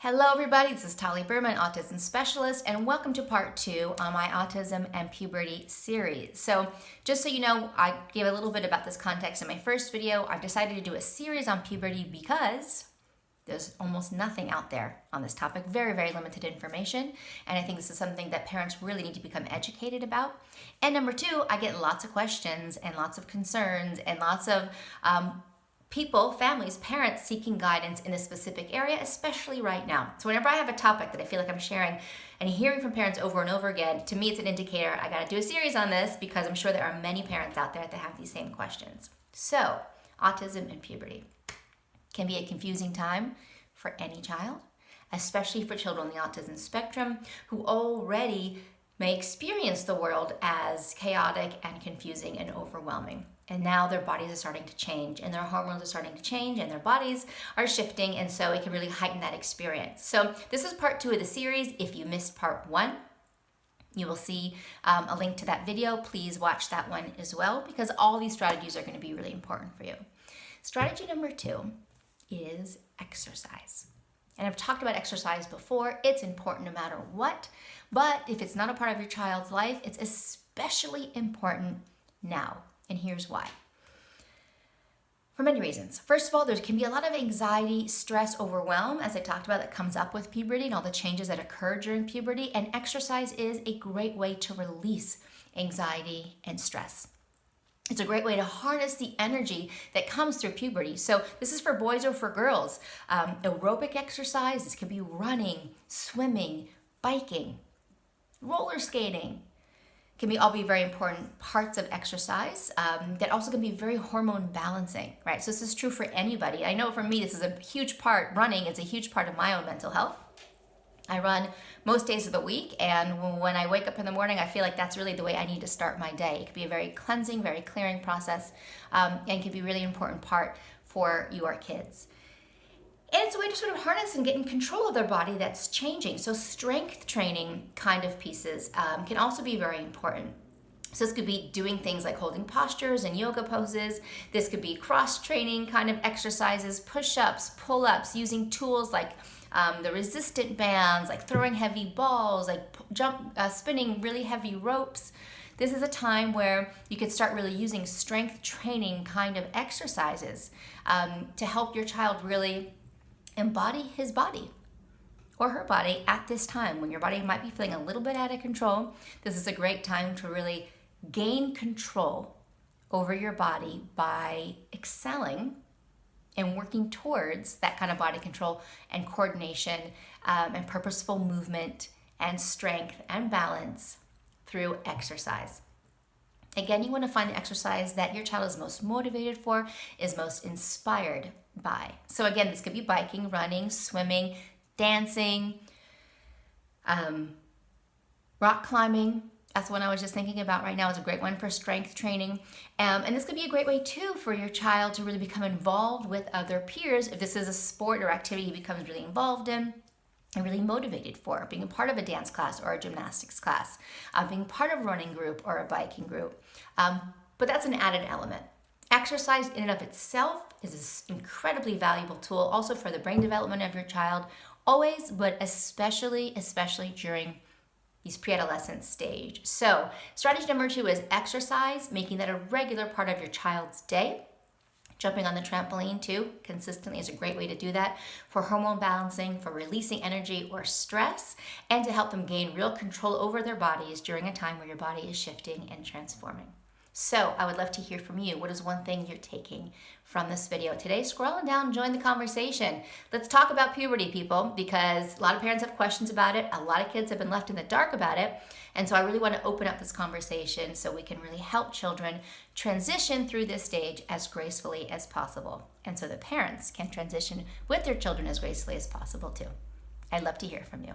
Hello everybody, this is Tali, Berman, autism specialist, and welcome to part 2 on my Autism and Puberty series. So just so you know, I gave a little bit about this context in my first video. I've decided to do a series on puberty because there's almost nothing out there on this topic, very, very limited information, and I think this is something that parents really need to become educated about. And number 2, I get lots of questions and lots of concerns and lots of people, families, parents seeking guidance in a specific area, especially right now. So whenever I have a topic that I feel like I'm sharing and hearing from parents over and over again, to me it's an indicator I gotta do a series on this because I'm sure there are many parents out there that have these same questions. So, autism and puberty can be a confusing time for any child, especially for children on the autism spectrum who already may experience the world as chaotic and confusing and overwhelming. And now their bodies are starting to change and their hormones are starting to change and their bodies are shifting, and so it can really heighten that experience. So this is part 2 of the series. If you missed part 1, you will see a link to that video. Please watch that one as well because all these strategies are going to be really important for you. Strategy number 2 is exercise. And I've talked about exercise before. It's important no matter what, but if it's not a part of your child's life, it's especially important now. And here's why. For many reasons. First of all, there can be a lot of anxiety, stress, overwhelm, as I talked about, that comes up with puberty and all the changes that occur during puberty. And exercise is a great way to release anxiety and stress. It's a great way to harness the energy that comes through puberty. So this is for boys or for girls. Aerobic exercise, this could be running, swimming, biking, roller skating. Can all be very important parts of exercise that also can be very hormone balancing, right? So this is true for anybody. I know for me, this is a huge part, running is a huge part of my own mental health. I run most days of the week, and when I wake up in the morning, I feel like that's really the way I need to start my day. It can be a very cleansing, very clearing process, and can be a really important part for your kids. And it's a way to sort of harness and get in control of their body that's changing. So strength training kind of pieces can also be very important. So this could be doing things like holding postures and yoga poses. This could be cross-training kind of exercises, push-ups, pull-ups, using tools like the resistant bands, like throwing heavy balls, like spinning really heavy ropes. This is a time where you could start really using strength training kind of exercises to help your child really embody his body or her body at this time when your body might be feeling a little bit out of control. This is a great time to really gain control over your body by excelling and working towards that kind of body control and coordination and purposeful movement and strength and balance through exercise. Again, you want to find the exercise that your child is most motivated for, is most inspired by. So again, this could be biking, running, swimming, dancing, rock climbing. That's one I was just thinking about right now. It's a great one for strength training. And this could be a great way too for your child to really become involved with other peers. If this is a sport or activity he becomes really involved in and really motivated for, being a part of a dance class or a gymnastics class, being part of a running group or a biking group. But that's an added element. Exercise in and of itself is an incredibly valuable tool also for the brain development of your child, always, but especially during these pre-adolescent stage. So strategy number 2 is exercise, making that a regular part of your child's day. Jumping on the trampoline too, consistently, is a great way to do that for hormone balancing, for releasing energy or stress, and to help them gain real control over their bodies during a time where your body is shifting and transforming. So I would love to hear from you. What is one thing you're taking from this video today? Scroll on down, join the conversation. Let's talk about puberty, people, because a lot of parents have questions about it. A lot of kids have been left in the dark about it. And so I really want to open up this conversation so we can really help children transition through this stage as gracefully as possible. And so the parents can transition with their children as gracefully as possible too. I'd love to hear from you.